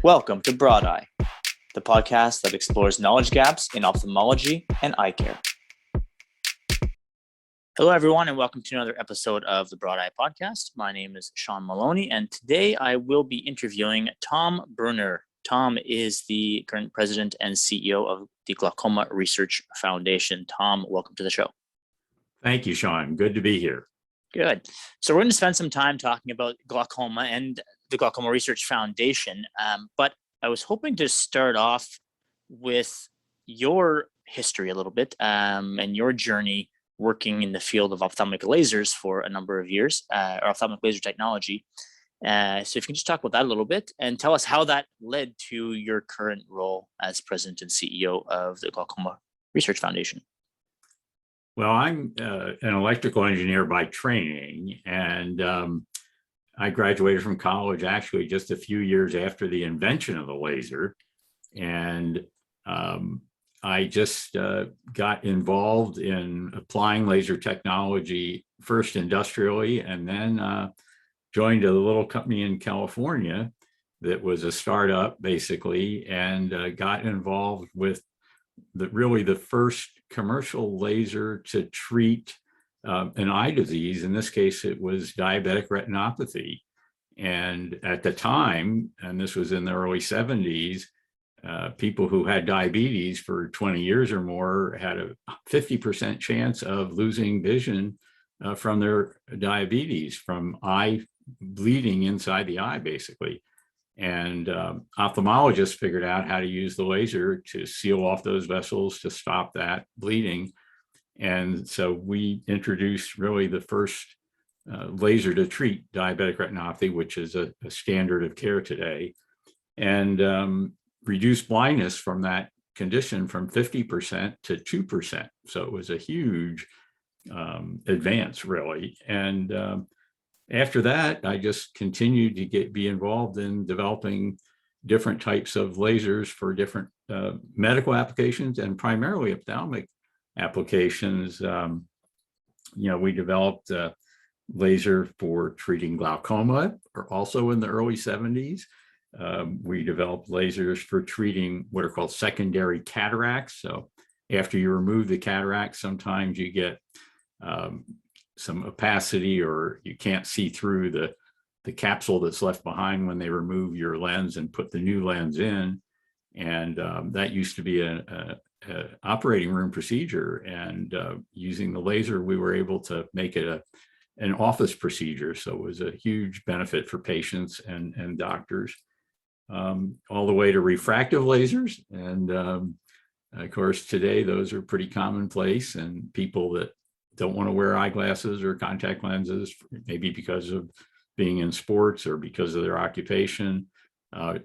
Welcome to Broad Eye, the podcast that explores knowledge gaps in ophthalmology and eye care. Hello, everyone, and welcome to another episode of the Broad Eye podcast. My name is Sean Maloney, and today I will be interviewing Tom Brunner. Tom is the current president and CEO of the Glaucoma Research Foundation. Tom, welcome to the show. Thank you, Sean. Good to be here. Good. So we're going to spend some time talking about glaucoma and the Glaucoma Research Foundation, but I was hoping to start off with your history a little bit and your journey working in the field of ophthalmic lasers for a number of years, or ophthalmic laser technology. So if you can just talk about that a little bit and tell us how that led to your current role as president and CEO of the Glaucoma Research Foundation. Well, I'm an electrical engineer by training, and I graduated from college actually just a few years after the invention of the laser. And I just got involved in applying laser technology, first industrially, and then joined a little company in California that was a startup basically, and got involved with the first commercial laser to treat an eye disease. In this case, it was diabetic retinopathy. And at the time, and this was in the early 70s, people who had diabetes for 20 years or more had a 50% chance of losing vision from their diabetes, from eye bleeding inside the eye, basically. And ophthalmologists figured out how to use the laser to seal off those vessels to stop that bleeding. And so we introduced really the first laser to treat diabetic retinopathy, which is a standard of care today, and reduced blindness from that condition from 50% to 2%. So it was a huge advance, really. And after that, I just continued to be involved in developing different types of lasers for different medical applications and primarily ophthalmic applications. We developed a laser for treating glaucoma, or also in the early 70s. We developed lasers for treating what are called secondary cataracts. So after you remove the cataract, sometimes you get some opacity, or you can't see through the capsule that's left behind when they remove your lens and put the new lens in. And that used to be an operating room procedure. And using the laser, we were able to make it an office procedure. So it was a huge benefit for patients and doctors, all the way to refractive lasers. And of course, today, those are pretty commonplace, and people that don't want to wear eyeglasses or contact lenses, maybe because of being in sports or because of their occupation,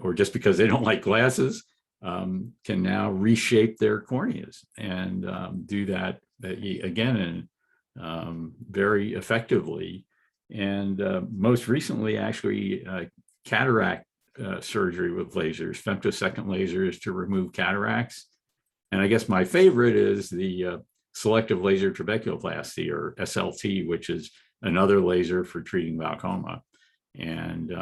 or just because they don't like glasses, can now reshape their corneas and do that again and very effectively. And most recently, actually, cataract surgery with lasers, femtosecond lasers to remove cataracts. And I guess my favorite is the selective laser trabeculoplasty, or SLT, which is another laser for treating glaucoma. And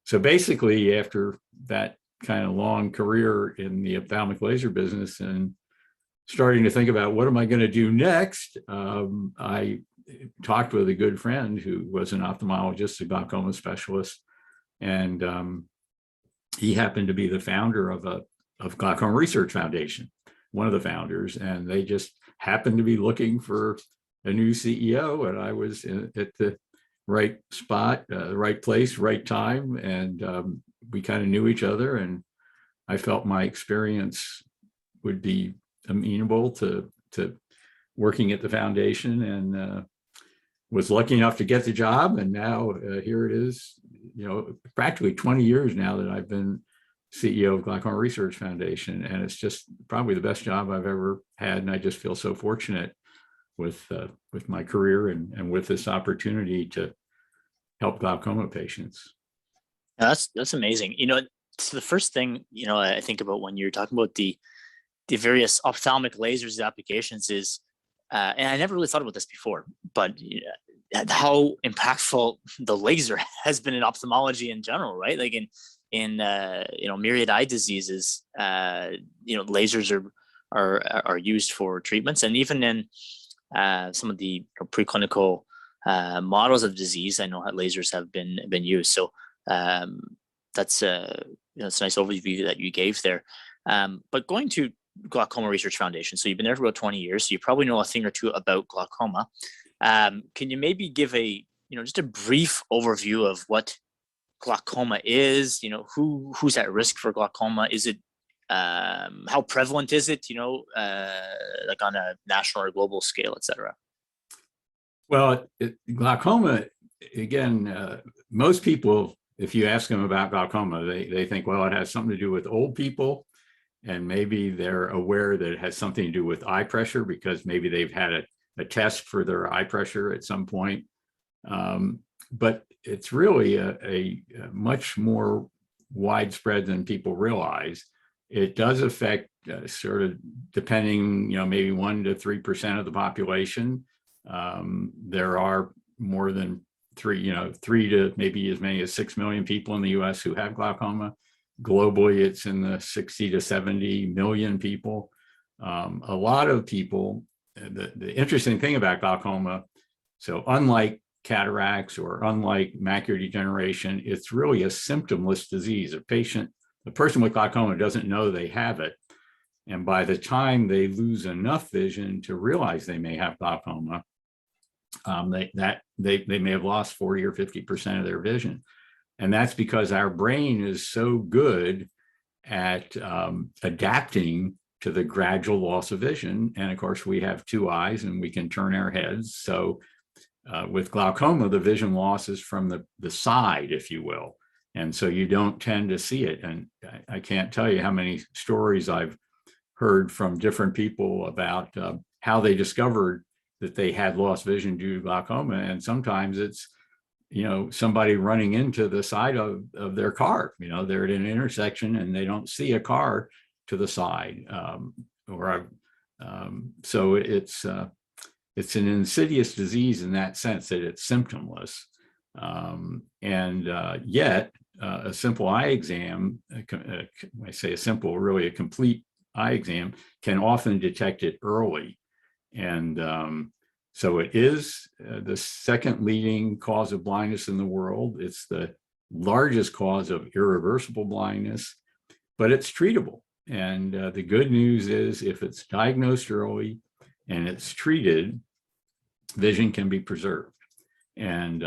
so basically, after that kind of long career in the ophthalmic laser business and starting to think about what am I going to do next, I talked with a good friend who was an ophthalmologist, a glaucoma specialist, and he happened to be the founder of Glaucoma Research Foundation, one of the founders, and they just happened to be looking for a new CEO, and I was at the right spot, right place, right time, and we kind of knew each other, and I felt my experience would be amenable to working at the foundation, and was lucky enough to get the job. And now here it is, practically 20 years now that I've been CEO of Glaucoma Research Foundation, and it's just probably the best job I've ever had. And I just feel so fortunate with my career and with this opportunity to help glaucoma patients. That's amazing. So the first thing I think about when you're talking about the various ophthalmic lasers applications is, and I never really thought about this before, but how impactful the laser has been in ophthalmology in general, right? Like in myriad eye diseases, lasers are used for treatments, and even in some of the preclinical models of disease, I know that lasers have been used. So that's it's a nice overview that you gave there. But going to Glaucoma Research Foundation, so you've been there for about 20 years, so you probably know a thing or two about glaucoma. Can you maybe give just a brief overview of what glaucoma is? Who's at risk for glaucoma? Is it how prevalent is it? Like on a national or global scale, et cetera. Well, glaucoma, again, most people, if you ask them about glaucoma, they think, well, it has something to do with old people, and maybe they're aware that it has something to do with eye pressure because maybe they've had a test for their eye pressure at some point. But it's really a much more widespread than people realize. It does affect sort of depending, maybe 1 to 3% of the population. There are more than 3 to maybe as many as 6 million people in the US who have glaucoma. Globally, it's in the 60 to 70 million people. A lot of people, the interesting thing about glaucoma, so unlike cataracts or unlike macular degeneration, it's really a symptomless disease. The person with glaucoma doesn't know they have it. And by the time they lose enough vision to realize they may have glaucoma, they may have lost 40 or 50% of their vision. And that's because our brain is so good at adapting to the gradual loss of vision. And of course, we have 2 eyes and we can turn our heads. So with glaucoma, the vision loss is from the side, if you will. And so you don't tend to see it. And I can't tell you how many stories I've heard from different people about how they discovered that they had lost vision due to glaucoma. And sometimes it's, somebody running into the side of their car. They're at an intersection and they don't see a car to the side. So it's an insidious disease in that sense that it's symptomless. Yet a simple eye exam, I say a simple, really a complete eye exam, can often detect it early. And so it is the second leading cause of blindness in the world. It's the largest cause of irreversible blindness, but it's treatable. And the good news is if it's diagnosed early and it's treated, vision can be preserved. And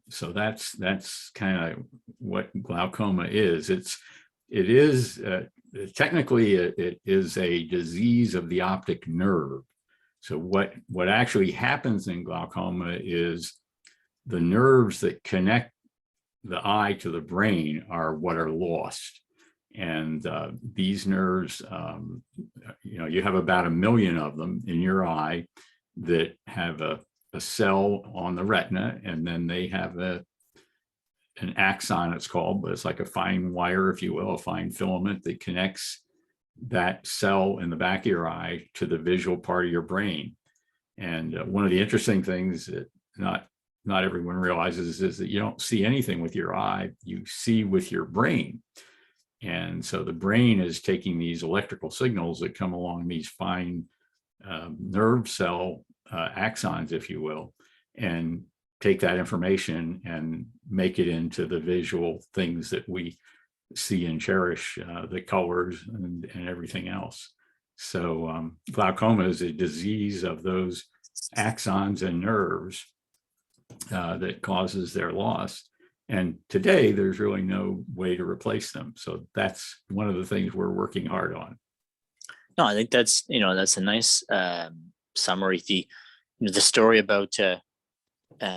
so that's kind of what glaucoma is. It is technically it is a disease of the optic nerve. So what actually happens in glaucoma is the nerves that connect the eye to the brain are what are lost. And these nerves, you have about 1 million of them in your eye that have a cell on the retina, and then they have an axon, it's called, but it's like a fine wire, if you will, a fine filament that connects that cell in the back of your eye to the visual part of your brain. And one of the interesting things that not everyone realizes is that you don't see anything with your eye, you see with your brain. And so the brain is taking these electrical signals that come along these fine nerve cell axons, if you will, and take that information and make it into the visual things that we see and cherish, the colors and everything else. So glaucoma is a disease of those axons and nerves that causes their loss. And today there's really no way to replace them. So that's one of the things we're working hard on. No, I think that's a nice summary. The story about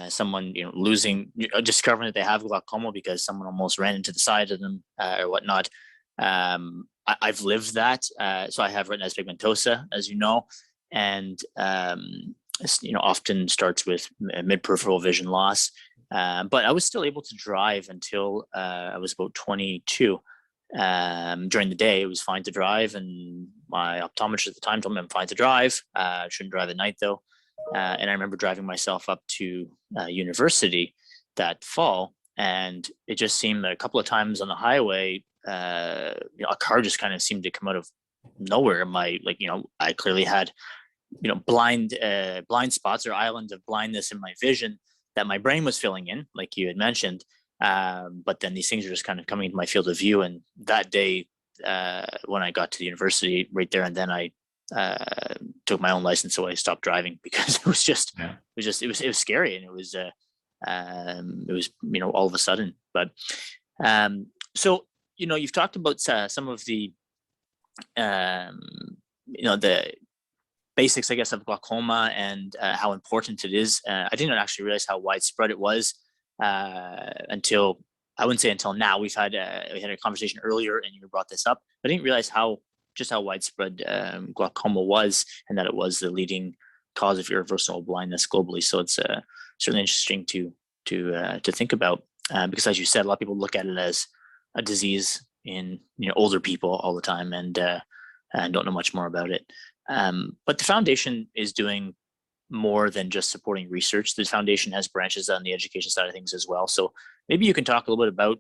someone discovering that they have glaucoma because someone almost ran into the side of them or whatnot. I've lived that. So I have retinitis pigmentosa, as you know, and often starts with mid-peripheral vision loss. But I was still able to drive until I was about 22. During the day, it was fine to drive, and my optometrist at the time told me I'm fine to drive. I shouldn't drive at night though. And I remember driving myself up to university that fall, and it just seemed that a couple of times on the highway, a car just kind of seemed to come out of nowhere. I clearly had blind spots or islands of blindness in my vision that my brain was filling in, like you had mentioned. But then these things are just kind of coming into my field of view. And that day, when I got to the university, right there and then, I took my own license, so I stopped driving because it was just, Yeah. it was scary, and it was all of a sudden. But so you've talked about some of um, the basics, I guess, of glaucoma and how important it is. I didn't actually realize how widespread it was until, I wouldn't say until now. We had a conversation earlier, and you brought this up. I didn't realize how widespread glaucoma was, and that it was the leading cause of irreversible blindness globally. So it's certainly interesting to think about, because, as you said, a lot of people look at it as a disease in older people all the time, and don't know much more about it. But the foundation is doing more than just supporting research. The foundation has branches on the education side of things as well. So maybe you can talk a little bit about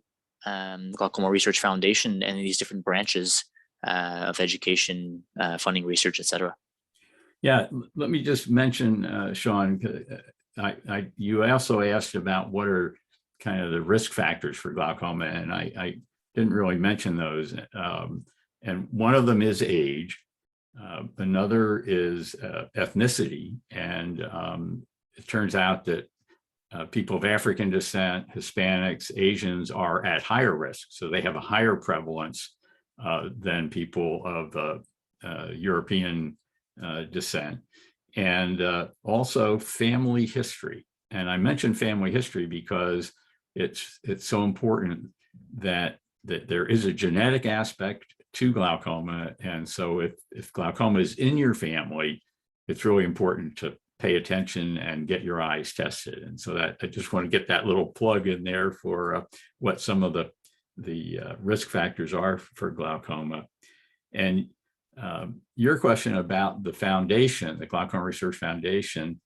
Glaucoma Research Foundation and these different branches of education, funding research, et cetera. Yeah, let me just mention, Sean, you also asked about what are kind of the risk factors for glaucoma, and I didn't really mention those. And one of them is age. Another is ethnicity, and it turns out that people of African descent, Hispanics, Asians are at higher risk, so they have a higher prevalence than people of European descent, and also family history. And I mention family history because it's so important that there is a genetic aspect to glaucoma. And so if glaucoma is in your family, it's really important to pay attention and get your eyes tested. And so that I just want to get that little plug in there for what some of the risk factors are for glaucoma. And your question about the foundation, the Glaucoma Research Foundation,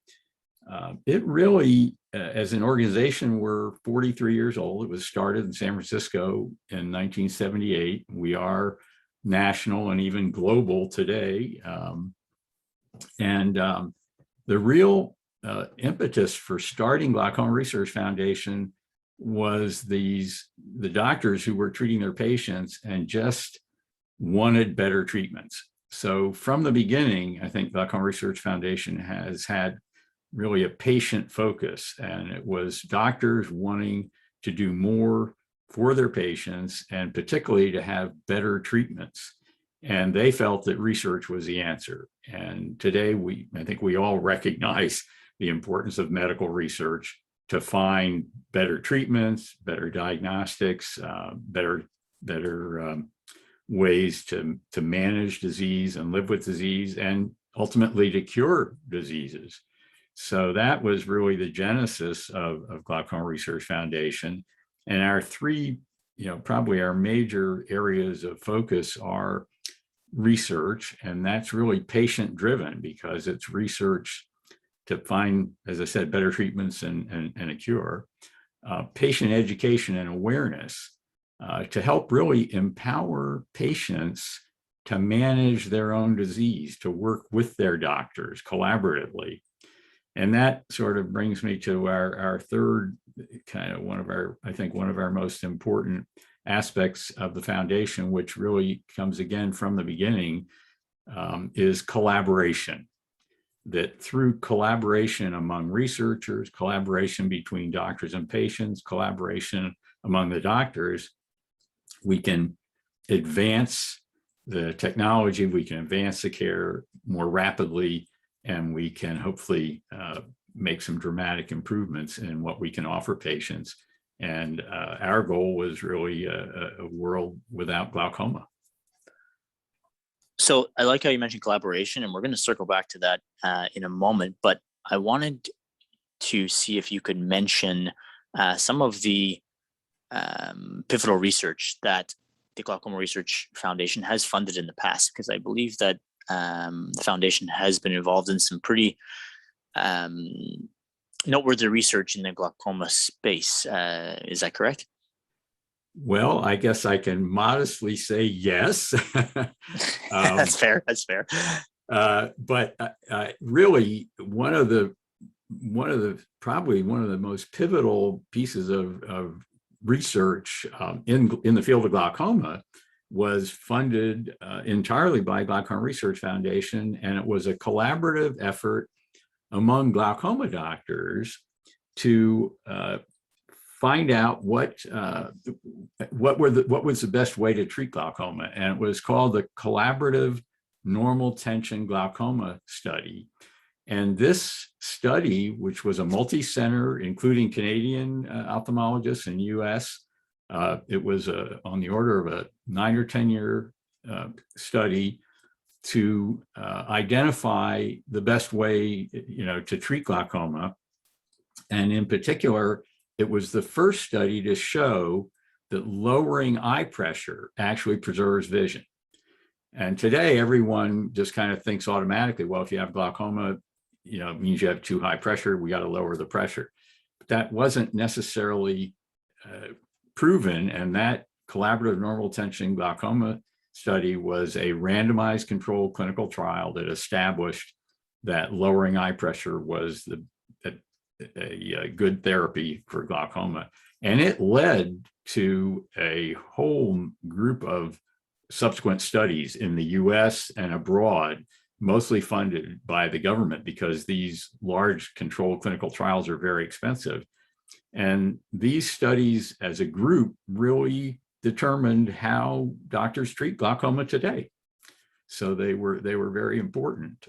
it really, as an organization, we're 43 years old. It was started in San Francisco in 1978. We are national and even global today. The real impetus for starting Glaucoma Research Foundation was the doctors who were treating their patients and just wanted better treatments. So from the beginning, I think Glaucoma Research Foundation has had really a patient focus, and it was doctors wanting to do more for their patients, and particularly to have better treatments. And they felt that research was the answer. And today, I think we all recognize the importance of medical research to find better treatments, better diagnostics, better ways to manage disease and live with disease, and ultimately to cure diseases. So that was really the genesis of Glaucoma Research Foundation. And our three, probably our major areas of focus are research, and that's really patient driven because it's research to find, as I said, better treatments and a cure. Patient education and awareness to help really empower patients to manage their own disease, to work with their doctors collaboratively. And that sort of brings me to our third kind of one of our most important aspects of the foundation, which really comes again from the beginning, is collaboration. That through collaboration among researchers, collaboration between doctors and patients, collaboration among the doctors, we can advance the technology, we can advance the care more rapidly, and we can hopefully make some dramatic improvements in what we can offer patients. And our goal was really a world without glaucoma. So I like how you mentioned collaboration, and we're going to circle back to that in a moment. But I wanted to see if you could mention some of the pivotal research that the Glaucoma Research Foundation has funded in the past, because I believe that the foundation has been involved in some pretty noteworthy research in the glaucoma space. Is that correct? Well, I guess I can modestly say yes. That's fair. That's fair. But really, probably one of the most pivotal pieces of research in the field of glaucoma was funded entirely by Glaucoma Research Foundation, and it was a collaborative effort among glaucoma doctors to find out what was the best way to treat glaucoma, and it was called the Collaborative Normal Tension Glaucoma Study. And this study, which was a multi-center, including Canadian ophthalmologists and US, it was on the order of a 9 or 10 year study to identify the best way, to treat glaucoma. And in particular, it was the first study to show that lowering eye pressure actually preserves vision. And today, everyone just kind of thinks automatically, well, if you have glaucoma, it means you have too high pressure, we got to lower the pressure. But that wasn't necessarily proven, and that collaborative normal tension glaucoma study was a randomized controlled clinical trial that established that lowering eye pressure was a good therapy for glaucoma. And it led to a whole group of subsequent studies in the US and abroad, mostly funded by the government, because these large controlled clinical trials are very expensive. And these studies as a group really determined how doctors treat glaucoma today. So they were very important.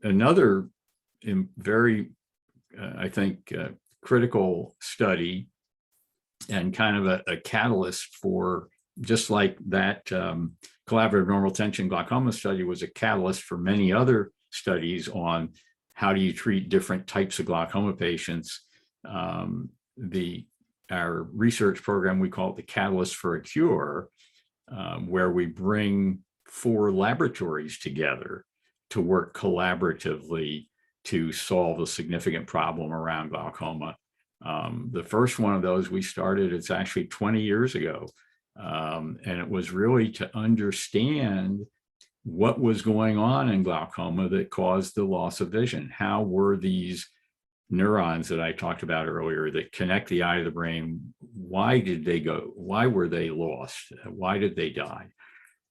Another very, I think, critical study, and kind of a catalyst for, just like that collaborative normal tension glaucoma study was a catalyst for many other studies on how do you treat different types of glaucoma patients. Our research program, we call it the Catalyst for a Cure, where we bring 4 laboratories together to work collaboratively to solve a significant problem around glaucoma. The first one of those we started, it's actually 20 years ago. And it was really to understand what was going on in glaucoma that caused the loss of vision. How were these neurons that I talked about earlier that connect the eye to the brain, why did they go? Why were they lost? Why did they die?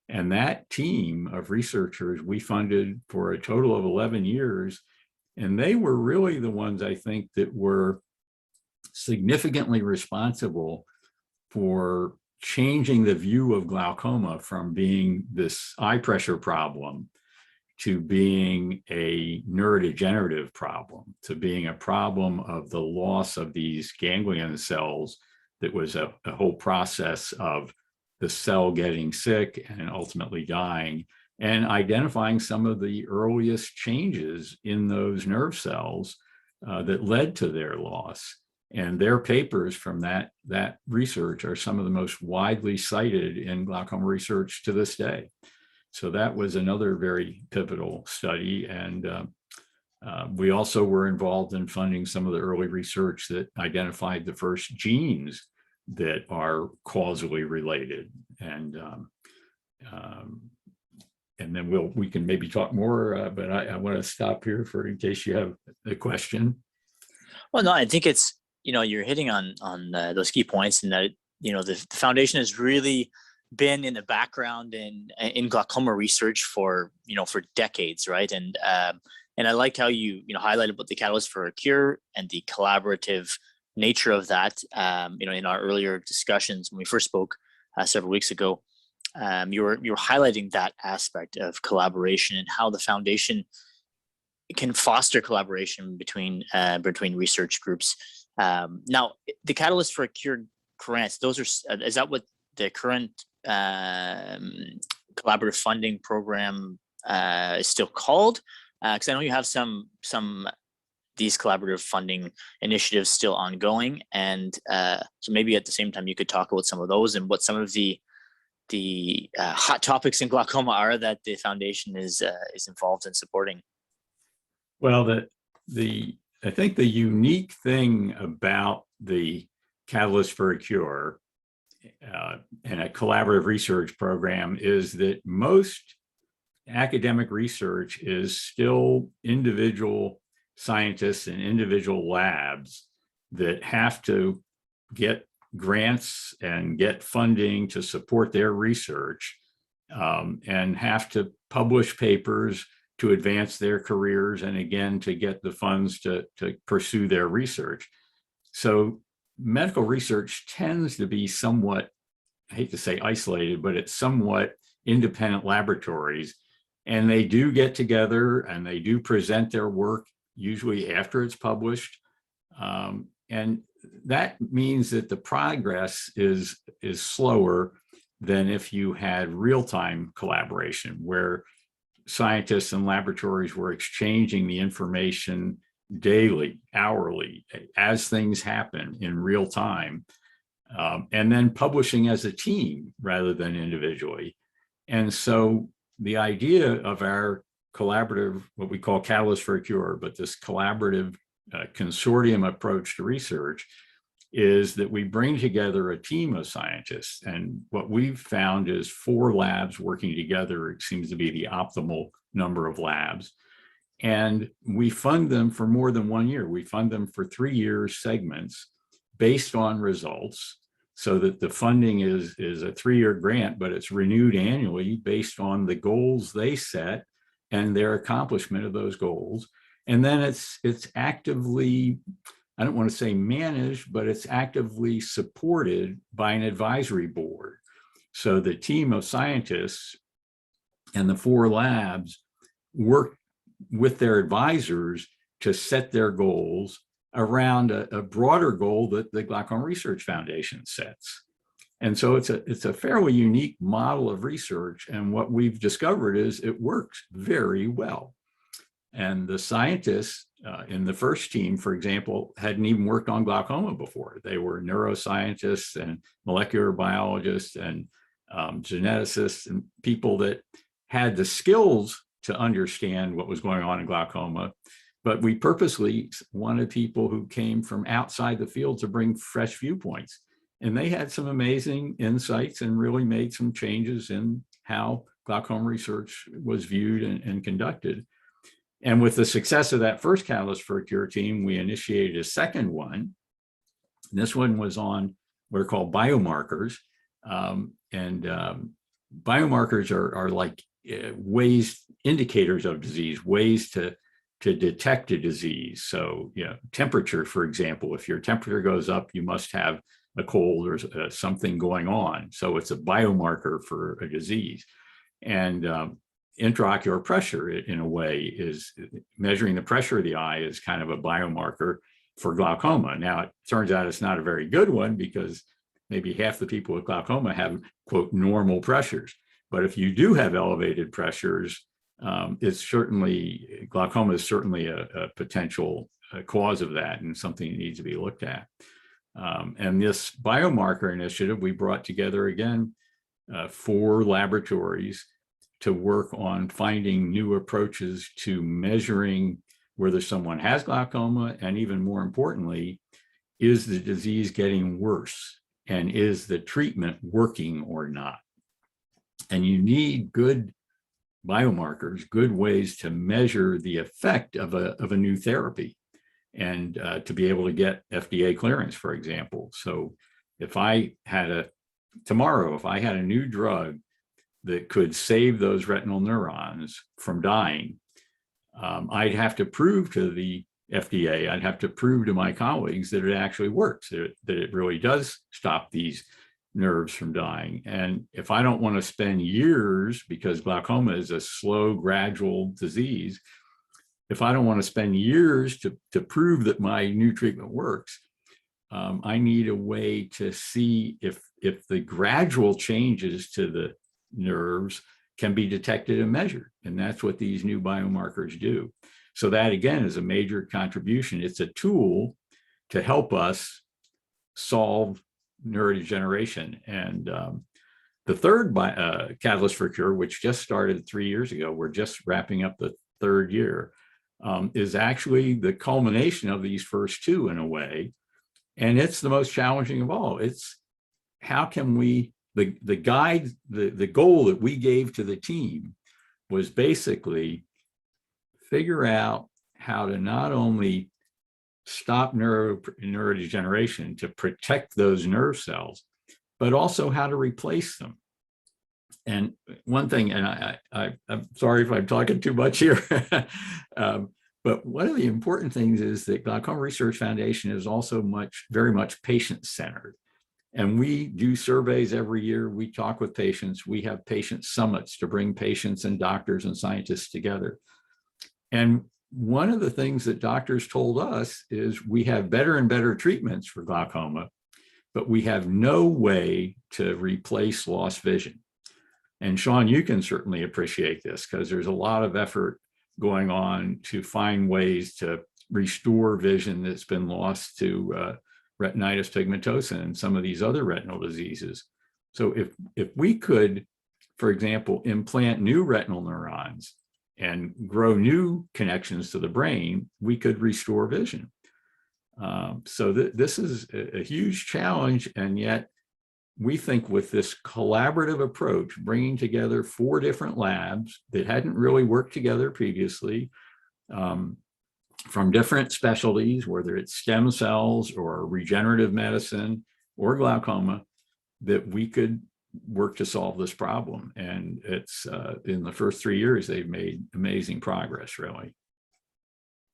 And that team of researchers we funded for a total of 11 years. And they were really the ones, I think, that were significantly responsible for changing the view of glaucoma from being this eye pressure problem to being a neurodegenerative problem, to being a problem of the loss of these ganglion cells. That was a whole process of the cell getting sick and ultimately dying, and identifying some of the earliest changes in those nerve cells that led to their loss. And their papers from that research are some of the most widely cited in glaucoma research to this day. So that was another very pivotal study. And we also were involved in funding some of the early research that identified the first genes that are causally related. And then we can maybe talk more, but I want to stop here in case you have a question. Well, no, I think it's, you're hitting on those key points, and that, the foundation has really been in the background in glaucoma research for decades, right? And I like how you highlighted about the Catalyst for a Cure and the collaborative nature of that. In our earlier discussions when we first spoke several weeks ago, you were highlighting that aspect of collaboration and how the foundation can foster collaboration between research groups. Now, the Catalyst for a Cure grants, is that what the current collaborative funding program is still called? Because I know you have some these collaborative funding initiatives still ongoing, and so maybe at the same time you could talk about some of those and what some of the hot topics in glaucoma are that the foundation is involved in supporting. Well, I think the unique thing about the Catalyst for a Cure and a collaborative research program is that most academic research is still individual scientists and individual labs that have to get grants and get funding to support their research, and have to publish papers to advance their careers, and again, to get the funds to pursue their research. So medical research tends to be somewhat, I hate to say isolated, but it's somewhat independent laboratories. And they do get together and they do present their work, usually after it's published. And that means that the progress is slower than if you had real-time collaboration, where scientists and laboratories were exchanging the information daily, hourly, as things happen in real time, and then publishing as a team rather than individually. And so the idea of our collaborative, what we call Catalyst for a Cure, but this collaborative consortium approach to research, is that we bring together a team of scientists. And what we've found is 4 labs working together. It seems to be the optimal number of labs. And we fund them for more than 1 year. We fund them for 3-year segments based on results, so that the funding is a 3-year grant, but it's renewed annually based on the goals they set and their accomplishment of those goals. And then it's actively, I don't want to say managed, but it's actively supported by an advisory board. So the team of scientists and the 4 labs work with their advisors to set their goals around a broader goal that the Glaucoma Research Foundation sets. And so it's a fairly unique model of research. And what we've discovered is it works very well. And the scientists in the first team, for example, hadn't even worked on glaucoma before. They were neuroscientists and molecular biologists and geneticists and people that had the skills to understand what was going on in glaucoma. But we purposely wanted people who came from outside the field to bring fresh viewpoints. And they had some amazing insights and really made some changes in how glaucoma research was viewed and conducted. And with the success of that first Catalyst for a Cure team, we initiated a second one. And this one was on what are called biomarkers. Biomarkers are like ways, indicators of disease, ways to detect a disease. So, temperature, for example, if your temperature goes up, you must have a cold or something going on. So it's a biomarker for a disease. And intraocular pressure, in a way, is measuring the pressure of the eye is kind of a biomarker for glaucoma. Now, it turns out it's not a very good one, because maybe half the people with glaucoma have, quote, normal pressures. But if you do have elevated pressures, it's certainly, glaucoma is certainly a potential cause of that, and something that needs to be looked at. And this biomarker initiative, we brought together, again, 4 laboratories to work on finding new approaches to measuring whether someone has glaucoma, and even more importantly, is the disease getting worse, and is the treatment working or not? And you need good biomarkers, good ways to measure the effect of a new therapy, and to be able to get FDA clearance, for example. So if I had a new drug that could save those retinal neurons from dying, I'd have to prove to the FDA, I'd have to prove to my colleagues that it actually works, that it really does stop these nerves from dying. And if I don't want to spend years, because glaucoma is a slow, gradual disease, if I don't want to spend years to prove that my new treatment works, I need a way to see if the gradual changes to the nerves can be detected and measured. And that's what these new biomarkers do. So that, again, is a major contribution. It's a tool to help us solve neurodegeneration. And the third Catalyst for Cure, which just started 3 years ago, we're just wrapping up the 3rd year, is actually the culmination of these first two in a way. And it's the most challenging of all. It's how can we, the goal that we gave to the team was basically figure out how to not only stop neurodegeneration to protect those nerve cells, but also how to replace them. And one thing, and I'm sorry if I'm talking too much here, but one of the important things is that Glaucoma Research Foundation is also very much patient-centered. And we do surveys every year. We talk with patients. We have patient summits to bring patients and doctors and scientists together. And one of the things that doctors told us is we have better and better treatments for glaucoma, but we have no way to replace lost vision. And Sean, you can certainly appreciate this because there's a lot of effort going on to find ways to restore vision that's been lost to retinitis pigmentosa and some of these other retinal diseases. So if we could, for example, implant new retinal neurons and grow new connections to the brain, we could restore vision. So this is a huge challenge, and yet we think with this collaborative approach, bringing together 4 different labs that hadn't really worked together previously, from different specialties, whether it's stem cells or regenerative medicine or glaucoma, that we could work to solve this problem. And it's in the first 3 years, they've made amazing progress, really.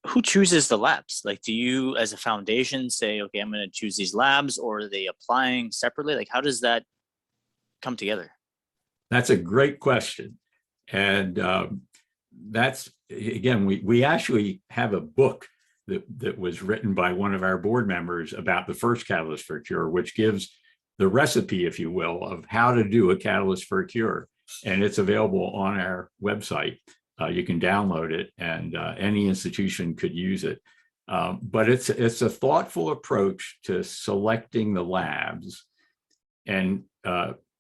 Who chooses the labs? Like, do you as a foundation say, okay, I'm going to choose these labs, or are they applying separately? Like, how does that come together? That's a great question. And that's, again, we actually have a book that was written by one of our board members about the first catalyst for a cure, which gives the recipe, if you will, of how to do a catalyst for a cure. And it's available on our website. You can download it, and any institution could use it. But it's a thoughtful approach to selecting the labs. And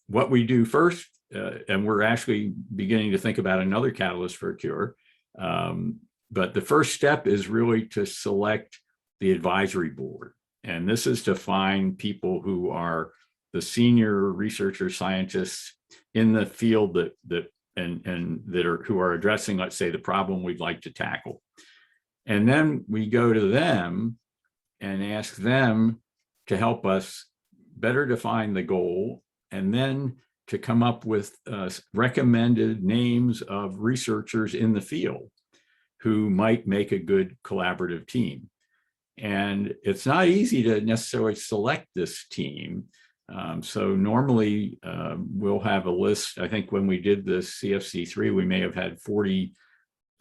what we do first, and we're actually beginning to think about another catalyst for a cure. But the first step is really to select the advisory board. And this is to find people who are the senior researchers, scientists in the field who are addressing, let's say, the problem we'd like to tackle. And then we go to them and ask them to help us better define the goal, and then to come up with recommended names of researchers in the field who might make a good collaborative team. And it's not easy to necessarily select this team. So normally we'll have a list. I think when we did the CFC3, we may have had 30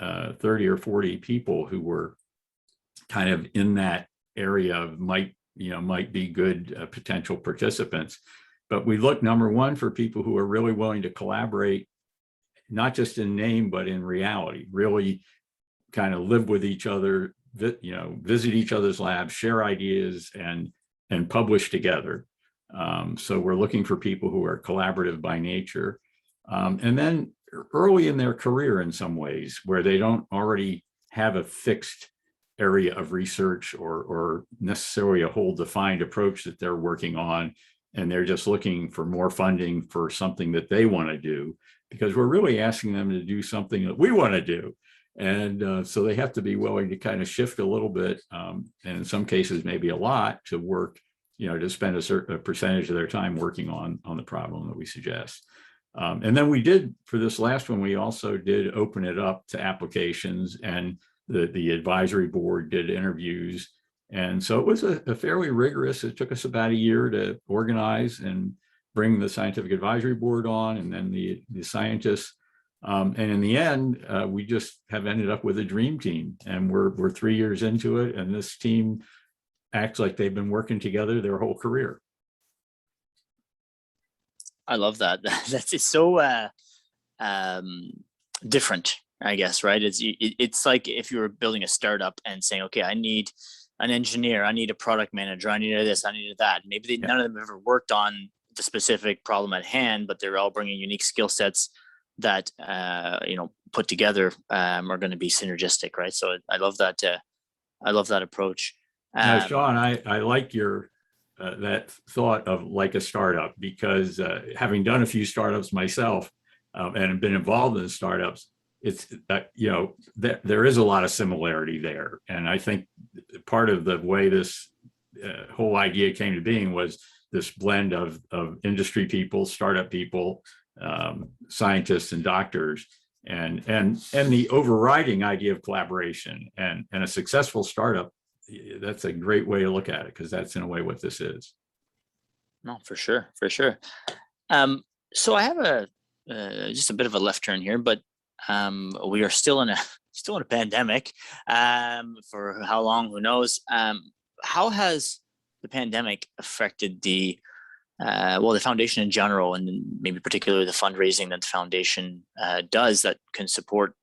or 40 people who were kind of in that area of might be good potential participants. But we look, number one, for people who are really willing to collaborate, not just in name, but in reality, really kind of live with each other, visit each other's labs, share ideas, and publish together. So we're looking for people who are collaborative by nature. And then early in their career in some ways, where they don't already have a fixed area of research or necessarily a whole defined approach that they're working on, and they're just looking for more funding for something that they want to do, because we're really asking them to do something that we want to do. And so they have to be willing to kind of shift a little bit, and in some cases, maybe a lot, to work, to spend a certain percentage of their time working on the problem that we suggest. And then we did, for this last one, we also did open it up to applications, and the advisory board did interviews. And so it was a fairly rigorous, it took us about a year to organize and bring the scientific advisory board on, and then the scientists. And in the end, we just have ended up with a dream team, and we're 3 years into it. And this team acts like they've been working together their whole career. I love that. It's so different, I guess, right? It's like if you were building a startup and saying, okay, I need an engineer, I need a product manager, I need this, I need that. Maybe none of them ever worked on the specific problem at hand, but they're all bringing unique skill sets that put together are going to be synergistic, right? So I love that. I love that approach. Now, Sean, I like your that thought of like a startup, because having done a few startups myself and been involved in startups, it's there is a lot of similarity there, and I think part of the way this whole idea came to being was this blend of industry people, startup people, scientists, and doctors, and the overriding idea of collaboration, and a successful startup. That's a great way to look at it, because that's in a way what this is. No, for sure, for sure. So I have just a bit of a left turn here, but we are still in a pandemic. For how long, who knows? How has the pandemic affected the foundation in general, and maybe particularly the fundraising that the foundation does that can support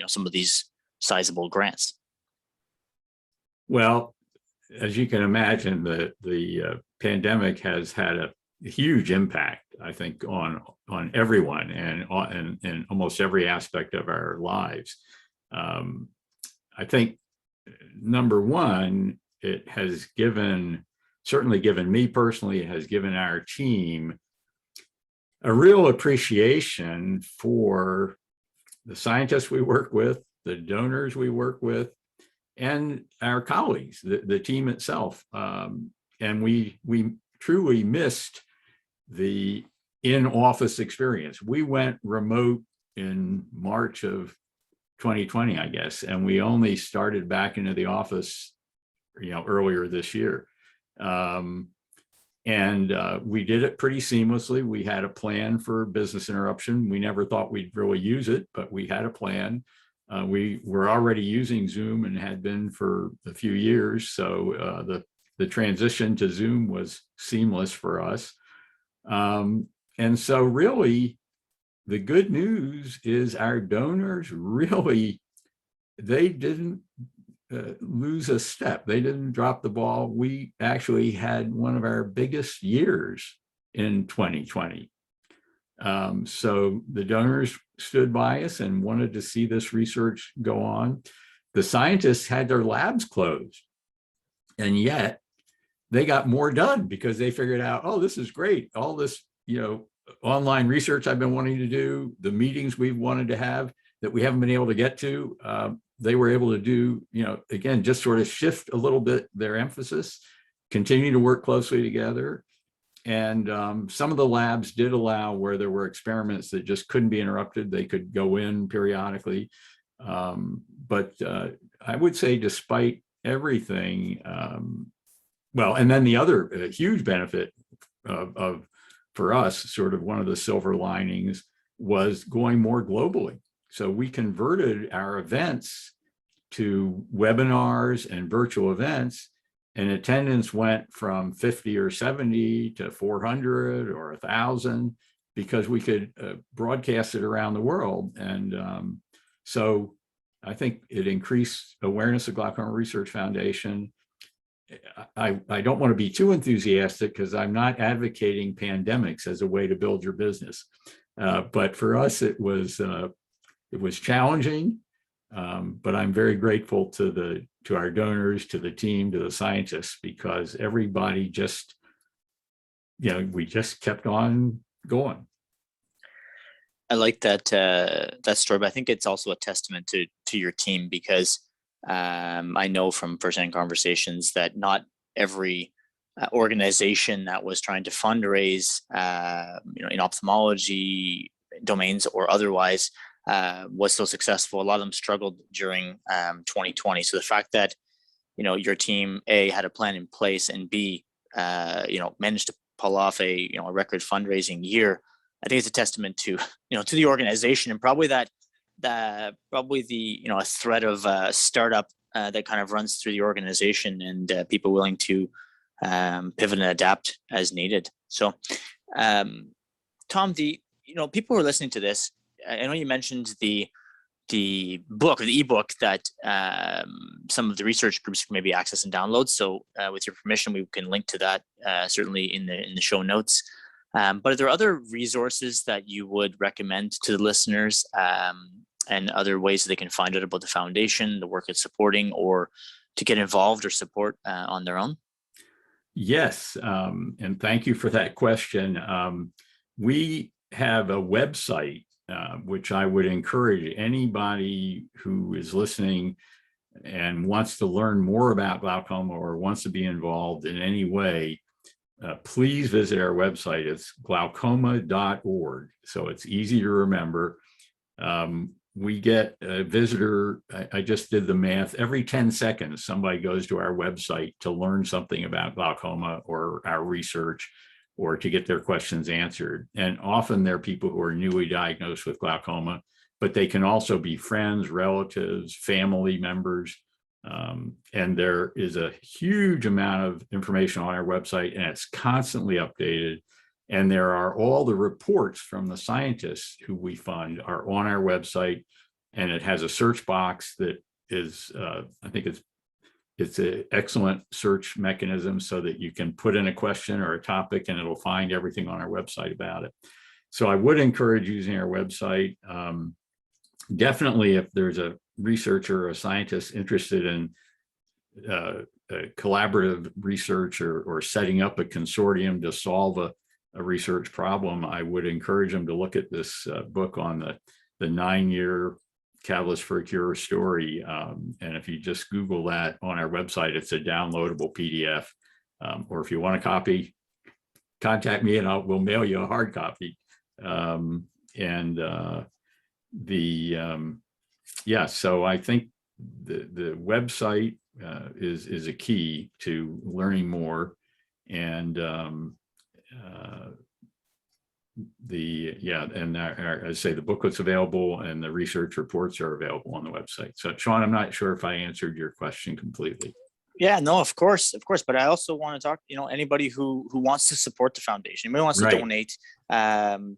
some of these sizable grants? Well, as you can imagine, the pandemic has had a huge impact, I think, on everyone and in almost every aspect of our lives. I think, number one, it has certainly given me personally, it has given our team a real appreciation for the scientists we work with, the donors we work with, and our colleagues, the team itself. And we truly missed the in-office experience. We went remote in March of 2020, I guess, and we only started back into the office, earlier this year. And we did it pretty seamlessly. We had a plan for business interruption. We never thought we'd really use it, but we had a plan. We were already using Zoom and had been for a few years. So the transition to Zoom was seamless for us. And so really, the good news is our donors really, they didn't lose a step. They didn't drop the ball. We actually had one of our biggest years in 2020. So the donors stood by us and wanted to see this research go on. The scientists had their labs closed, and yet they got more done because they figured out, oh, this is great. All this, online research I've been wanting to do, the meetings we've wanted to have that we haven't been able to get to, they were able to do, again, just sort of shift a little bit their emphasis, continue to work closely together. And some of the labs did allow, where there were experiments that just couldn't be interrupted, they could go in periodically. But I would say, despite everything, and then the other huge benefit for us, sort of one of the silver linings, was going more globally. So we converted our events to webinars and virtual events, and attendance went from 50 or 70 to 400 or 1,000 because we could broadcast it around the world. And so I think it increased awareness of Glaucoma Research Foundation. I don't want to be too enthusiastic because I'm not advocating pandemics as a way to build your business. But for us, it was challenging, but I'm very grateful to our donors, to the team, to the scientists, because everybody just, we just kept on going. I like that story, but I think it's also a testament to your team, because I know from firsthand conversations that not every organization that was trying to fundraise, in ophthalmology domains or otherwise, was so successful. A lot of them struggled during 2020. So the fact that your team A had a plan in place, and B managed to pull off a record fundraising year, I think it's a testament to to the organization, and probably a thread of startup that kind of runs through the organization, and people willing to pivot and adapt as needed. So Tom, people who are listening to this, I know you mentioned the book, or the ebook, that some of the research groups can maybe access and download. So with your permission, we can link to that certainly in the show notes. But are there other resources that you would recommend to the listeners, and other ways that they can find out about the foundation, the work it's supporting, or to get involved or support on their own? Yes, and thank you for that question. We have a website, which I would encourage anybody who is listening and wants to learn more about glaucoma or wants to be involved in any way, please visit our website. It's glaucoma.org. So it's easy to remember. We get a visitor. I just did the math. Every 10 seconds, somebody goes to our website to learn something about glaucoma or our research, or to get their questions answered. And often they're people who are newly diagnosed with glaucoma, but they can also be friends, relatives, family members. And there is a huge amount of information on our website, and it's constantly updated. And there are all the reports from the scientists who we fund are on our website, and it has a search box that is, I think it's an excellent search mechanism so that you can put in a question or a topic and it'll find everything on our website about it. So I would encourage using our website. Definitely, if there's a researcher or a scientist interested in collaborative research or setting up a consortium to solve a research problem, I would encourage them to look at this book on the 9-year Catalyst for a Cure story. And if you just Google that on our website, it's a downloadable PDF. Or if you want a copy, contact me and we'll mail you a hard copy. Yeah, so I think the website is a key to learning more. And as I say, the booklet's available and the research reports are available on the website. So Sean, I'm not sure if I answered your question completely. Yeah, no, of course. But I also want to talk, anybody who wants to support the foundation, anybody wants to donate,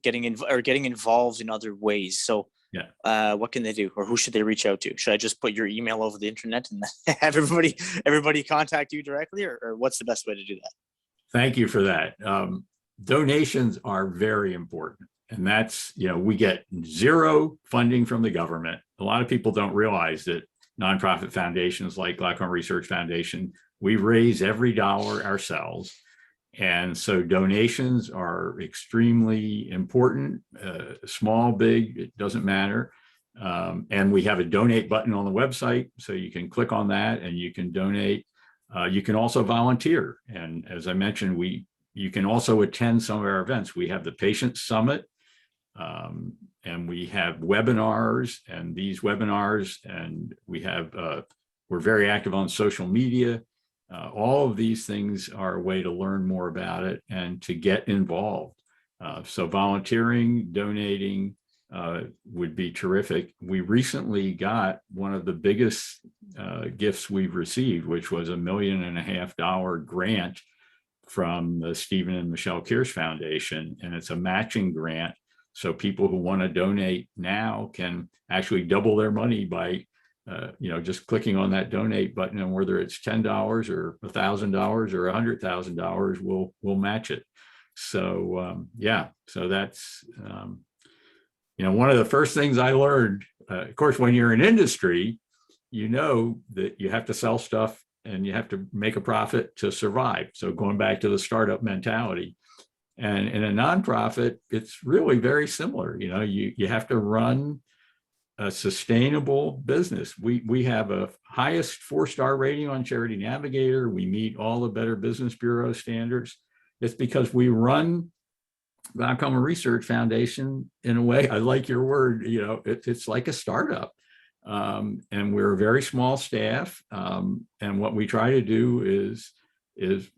getting involved in other ways. So yeah, what can they do, or who should they reach out to? Should I just put your email over the internet and have everybody contact you directly, or what's the best way to do that? Thank you for that. Donations are very important. And that's, we get zero funding from the government. A lot of people don't realize that nonprofit foundations like Glaucoma Research Foundation, we raise every dollar ourselves. And so donations are extremely important, small, big, it doesn't matter. And we have a donate button on the website, so you can click on that and you can donate. You can also volunteer. And as I mentioned, you can also attend some of our events. We have the Patient Summit, and we have webinars, and these webinars, and we're very active on social media. All of these things are a way to learn more about it and to get involved. So volunteering, donating would be terrific. We recently got one of the biggest gifts we've received, which was $1.5 million grant from the Stephen and Michelle Kearse Foundation, and it's a matching grant. So people who want to donate now can actually double their money by, just clicking on that donate button, and whether it's $10 or $1,000 or $100,000, we'll match it. So so that's one of the first things I learned. Of course, when you're in industry, that you have to sell stuff and you have to make a profit to survive. So going back to the startup mentality, and in a nonprofit, it's really very similar. You have to run a sustainable business. We have a highest 4-star rating on Charity Navigator. We meet all the Better Business Bureau standards. It's because we run Glaucoma Research Foundation in a way, I like your word, it's like a startup. And we're a very small staff. And what we try to do is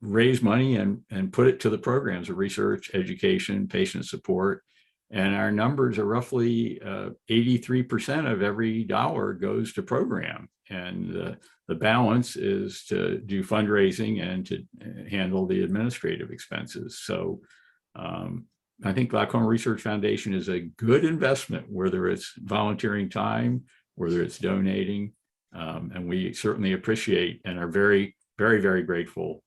raise money and put it to the programs of research, education, patient support. And our numbers are roughly 83% of every dollar goes to program. And the balance is to do fundraising and to handle the administrative expenses. So I think Glaucoma Research Foundation is a good investment, whether it's volunteering time, whether it's donating. And we certainly appreciate and are very, very, very grateful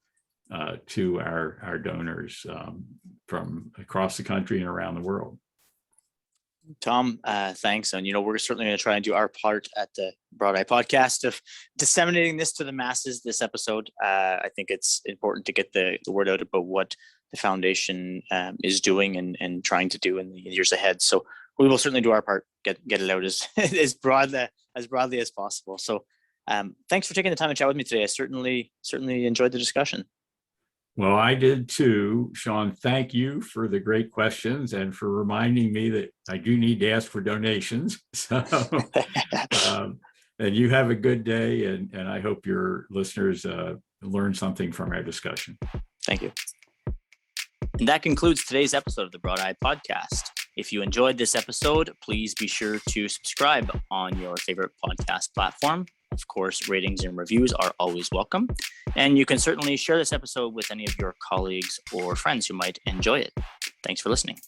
to our donors from across the country and around the world. Tom, thanks. And, we're certainly going to try and do our part at the Broad Eye podcast of disseminating this to the masses this episode. I think it's important to get the word out about what the foundation is doing and trying to do in the years ahead. So we will certainly do our part, get it out as broadly as possible. So thanks for taking the time to chat with me today. I certainly enjoyed the discussion. Well, I did too, Sean. Thank you for the great questions and for reminding me that I do need to ask for donations. So, and you have a good day, and I hope your listeners learn something from our discussion. Thank you. And that concludes today's episode of the Broad Eye Podcast. If you enjoyed this episode, please be sure to subscribe on your favorite podcast platform. Of course, ratings and reviews are always welcome. And you can certainly share this episode with any of your colleagues or friends who might enjoy it. Thanks for listening.